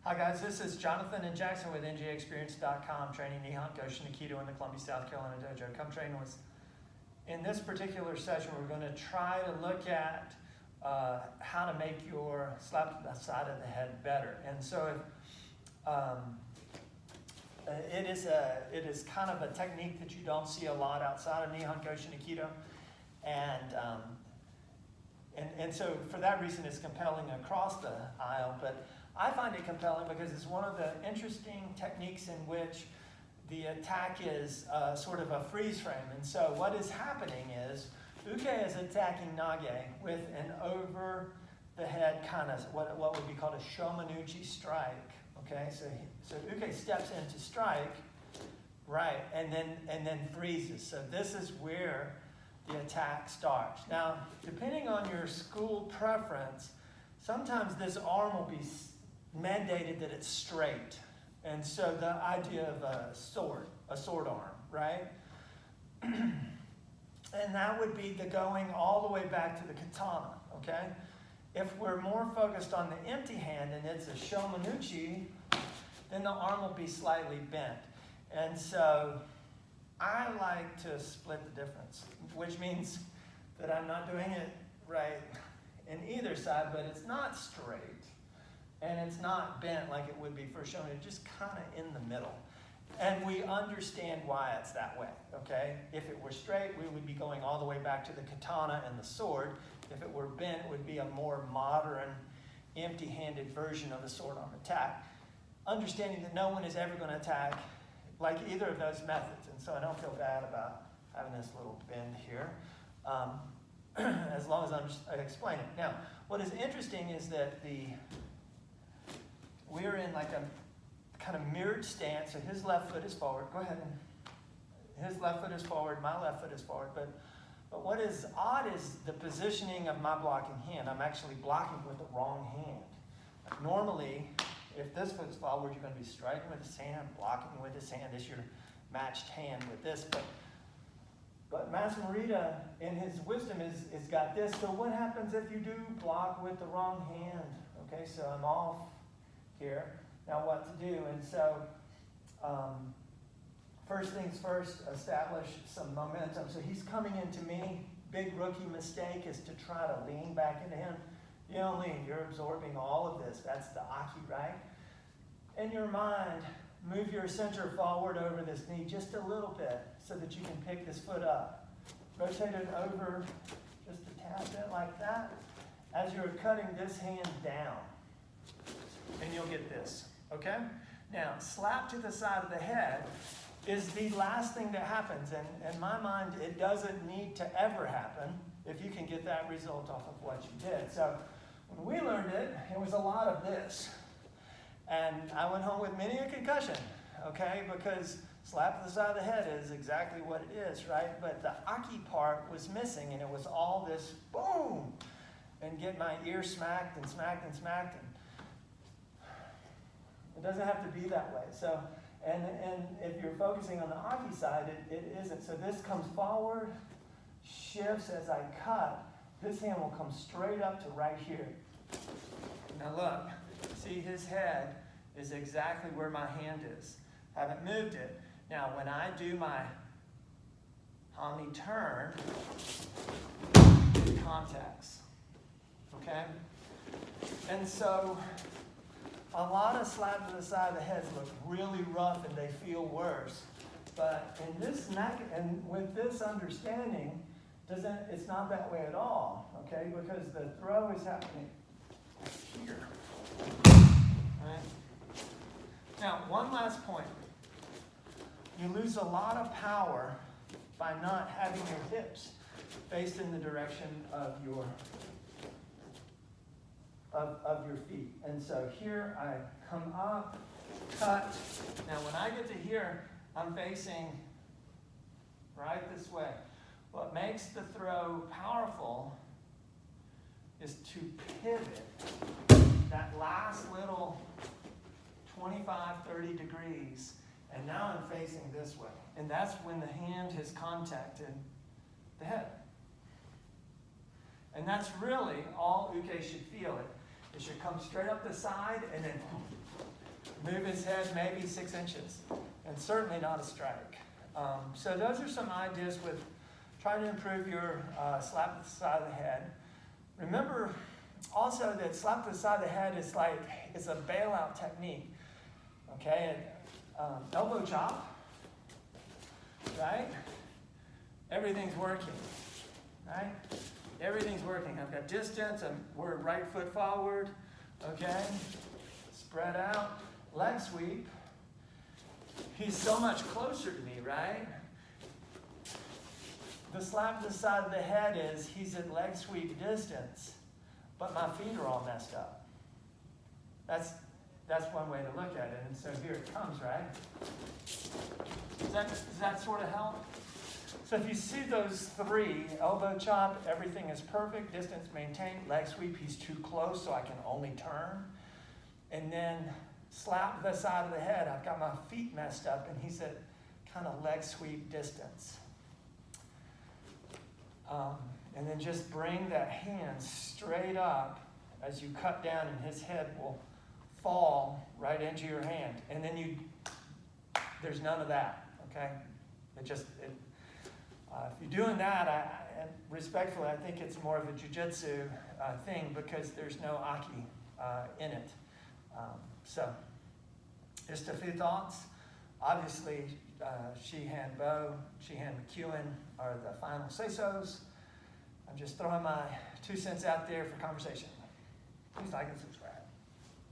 Hi guys, this is Jonathan and Jackson with NJExperience.com, training Nihon Goshin Aikido in the Columbia, South Carolina dojo. Come train with us. In this particular session, we're going to try to look at how to make your slap to the side of the head better. And so it is kind of a technique that you don't see a lot outside of Nihon Goshin Aikido. And so for that reason, it's compelling across the aisle. But I find it compelling because it's one of the interesting techniques in which the attack is sort of a freeze frame. And so what is happening is Uke is attacking Nage with an over the head kind of what would be called a shomanuchi strike. Okay, so Uke steps in to strike, right, and then freezes. So this is where the attack starts. Now, depending on your school preference, sometimes this arm will be mandated that it's straight. And so the idea of a sword arm, right? And that would be the going all the way back to the katana, okay? If we're more focused on the empty hand and it's a shomanuchi, then the arm will be slightly bent. And so I like to split the difference, which means that I'm not doing it right in either side, but it's not straight. And it's not bent like it would be for showing, it's just kind of in the middle. And we understand why it's that way, okay? If it were straight, we would be going all the way back to the katana and the sword. If it were bent, it would be a more modern, empty-handed version of a sword arm attack. Understanding that no one is ever going to attack like either of those methods. And so I don't feel bad about having this little bend here, as long as I explain it. Now, what is interesting is that we're in like a kind of mirrored stance, so his left foot is forward. Go ahead. His left foot is forward, my left foot is forward. But what is odd is the positioning of my blocking hand. I'm actually blocking with the wrong hand. Like normally, if this foot's forward, you're going to be striking with this hand, blocking with this hand. This is your matched hand with this. But Master Morita, in his wisdom, is got this. So what happens if you do block with the wrong hand? Okay, so I'm off here. Now what to do? And so first things first, establish some momentum. So he's coming into me. Big rookie mistake is to try to lean back into him. You don't lean. You're absorbing all of this. That's the Aki, right? In your mind, move your center forward over this knee just a little bit so that you can pick this foot up. Rotate it over just a tad bit like that as you're cutting this hand down. And you'll get this, okay? Now, slap to the side of the head is the last thing that happens. And in my mind, it doesn't need to ever happen if you can get that result off of what you did. So when we learned it, it was a lot of this. And I went home with many a concussion, okay? Because slap to the side of the head is exactly what it is, right? But the Aki part was missing, and it was all this boom, and get my ear smacked and smacked and smacked. And it doesn't have to be that way. So, and if you're focusing on the Aki side, it isn't. So this comes forward, shifts as I cut. This hand will come straight up to right here. Now look. See, his head is exactly where my hand is. Haven't moved it. Now, when I do my Hami turn, it contacts. Okay? And so, a lot of slaps to the side of the heads look really rough and they feel worse. But in this neck, and with this understanding, it's not that way at all. Okay? Because the throw is happening here. Right. Now, one last point. You lose a lot of power by not having your hips faced in the direction of your feet. And so here I come up, cut. Now when I get to here, I'm facing right this way. What makes the throw powerful is to pivot that last little 25, 30 degrees, and now I'm facing this way. And that's when the hand has contacted the head. And that's really all Uke should feel. It should come straight up the side and then Move his head maybe 6 inches, and certainly not a strike. So those are some ideas with trying to improve your slap to the side of the head. Remember also that slap to the side of the head is like, it's a bailout technique. Okay, and elbow chop, right? Everything's working, right? Everything's working. I've got distance, we're right foot forward, okay? Spread out, leg sweep. He's so much closer to me, right? The slap to the side of the head is he's at leg sweep distance, but my feet are all messed up. That's one way to look at it. And so here it comes, right? Does that sort of help? So if you see those three, elbow chop, everything is perfect, distance maintained, leg sweep, he's too close so I can only turn. And then slap the side of the head, I've got my feet messed up and he's at kind of leg sweep distance. And then just bring that hand straight up as you cut down and his head will fall right into your hand. And then there's none of that, okay? If you're doing that, and respectfully, I think it's more of a jiu-jitsu thing because there's no Aki in it. So, just a few thoughts. Obviously, Shihan Bo, Shihan McEwen are the final say-sos. I'm just throwing my 2 cents out there for conversation. Please like and subscribe.